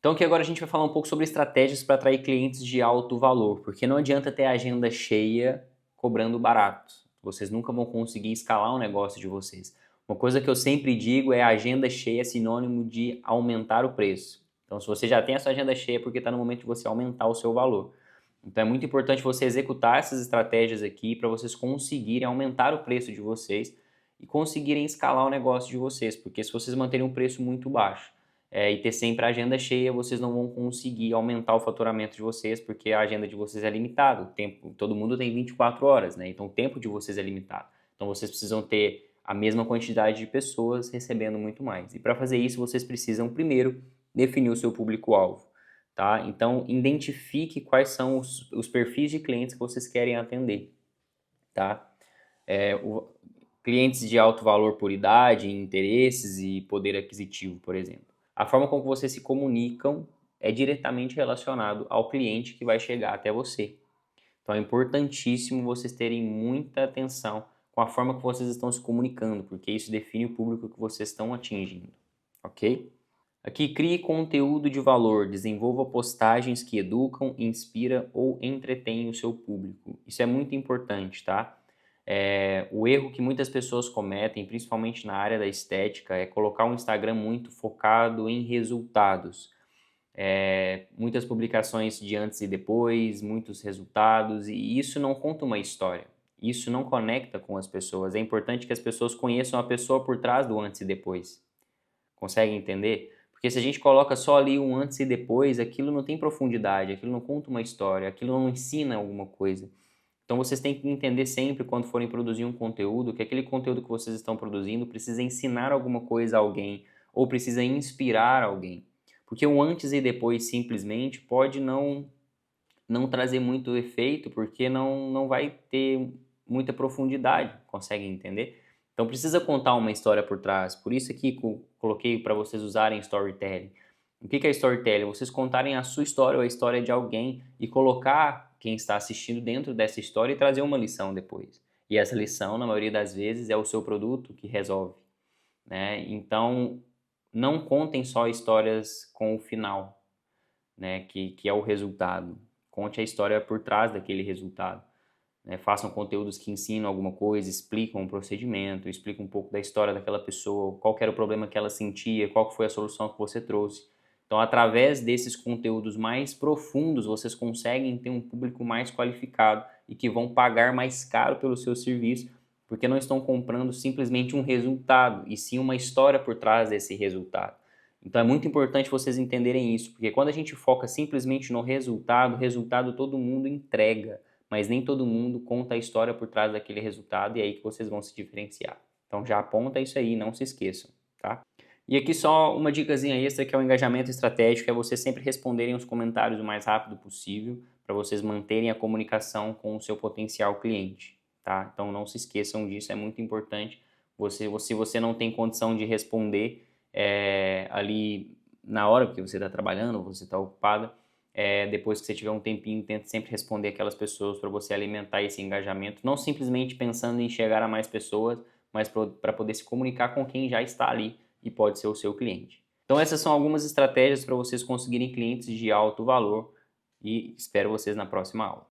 Então aqui agora a gente vai falar um pouco sobre estratégias para atrair clientes de alto valor, porque não adianta ter a agenda cheia cobrando barato. Vocês nunca vão conseguir escalar o negócio de vocês. Uma coisa que eu sempre digo é a agenda cheia é sinônimo de aumentar o preço. Então se você já tem a sua agenda cheia é porque está no momento de você aumentar o seu valor. Então é muito importante você executar essas estratégias aqui para vocês conseguirem aumentar o preço de vocês e conseguirem escalar o negócio de vocês, porque se vocês manterem um preço muito baixo e ter sempre a agenda cheia, vocês não vão conseguir aumentar o faturamento de vocês, porque a agenda de vocês é limitada. O tempo, todo mundo tem 24 horas, né? Então o tempo de vocês é limitado. Então vocês precisam ter a mesma quantidade de pessoas recebendo muito mais. E para fazer isso, vocês precisam primeiro definir o seu público-alvo. Tá? Então, identifique quais são os perfis de clientes que vocês querem atender. Tá? Clientes de alto valor por idade, interesses e poder aquisitivo, por exemplo. A forma como vocês se comunicam é diretamente relacionado ao cliente que vai chegar até você. Então, é importantíssimo vocês terem muita atenção com a forma que vocês estão se comunicando, porque isso define o público que vocês estão atingindo. Ok? Aqui, crie conteúdo de valor, desenvolva postagens que educam, inspira ou entretêm o seu público. Isso é muito importante, tá? O erro que muitas pessoas cometem, principalmente na área da estética, é colocar um Instagram muito focado em resultados. Muitas publicações de antes e depois, muitos resultados, e isso não conta uma história. Isso não conecta com as pessoas. É importante que as pessoas conheçam a pessoa por trás do antes e depois. Consegue entender? Porque se a gente coloca só ali um antes e depois, aquilo não tem profundidade, aquilo não conta uma história, aquilo não ensina alguma coisa. Então vocês têm que entender sempre quando forem produzir um conteúdo, que aquele conteúdo que vocês estão produzindo precisa ensinar alguma coisa a alguém ou precisa inspirar alguém. Porque o antes e depois simplesmente pode não trazer muito efeito, porque não vai ter muita profundidade, consegue entender? Então precisa contar uma história por trás. Por isso aqui coloquei para vocês usarem storytelling. O que é storytelling? Vocês contarem a sua história ou a história de alguém e colocar quem está assistindo dentro dessa história e trazer uma lição depois. E essa lição, na maioria das vezes, é o seu produto que resolve, né? Então, não contem só histórias com o final, né? Que é o resultado. Conte a história por trás daquele resultado. Façam conteúdos que ensinam alguma coisa, explicam um procedimento, explicam um pouco da história daquela pessoa, qual que era o problema que ela sentia, qual que foi a solução que você trouxe. Então, através desses conteúdos mais profundos, vocês conseguem ter um público mais qualificado e que vão pagar mais caro pelo seu serviço, porque não estão comprando simplesmente um resultado, e sim uma história por trás desse resultado. Então, é muito importante vocês entenderem isso, porque quando a gente foca simplesmente no resultado, o resultado todo mundo entrega, mas nem todo mundo conta a história por trás daquele resultado e é aí que vocês vão se diferenciar. Então já aponta isso aí, não se esqueçam, tá? E aqui só uma dicasinha extra que é o engajamento estratégico, é vocês sempre responderem os comentários o mais rápido possível para vocês manterem a comunicação com o seu potencial cliente, tá? Então não se esqueçam disso, é muito importante. Se você não tem condição de responder ali na hora que você está trabalhando, ou você está ocupada, depois que você tiver um tempinho, tente sempre responder aquelas pessoas para você alimentar esse engajamento, não simplesmente pensando em chegar a mais pessoas, mas para poder se comunicar com quem já está ali e pode ser o seu cliente. Então essas são algumas estratégias para vocês conseguirem clientes de alto valor e espero vocês na próxima aula.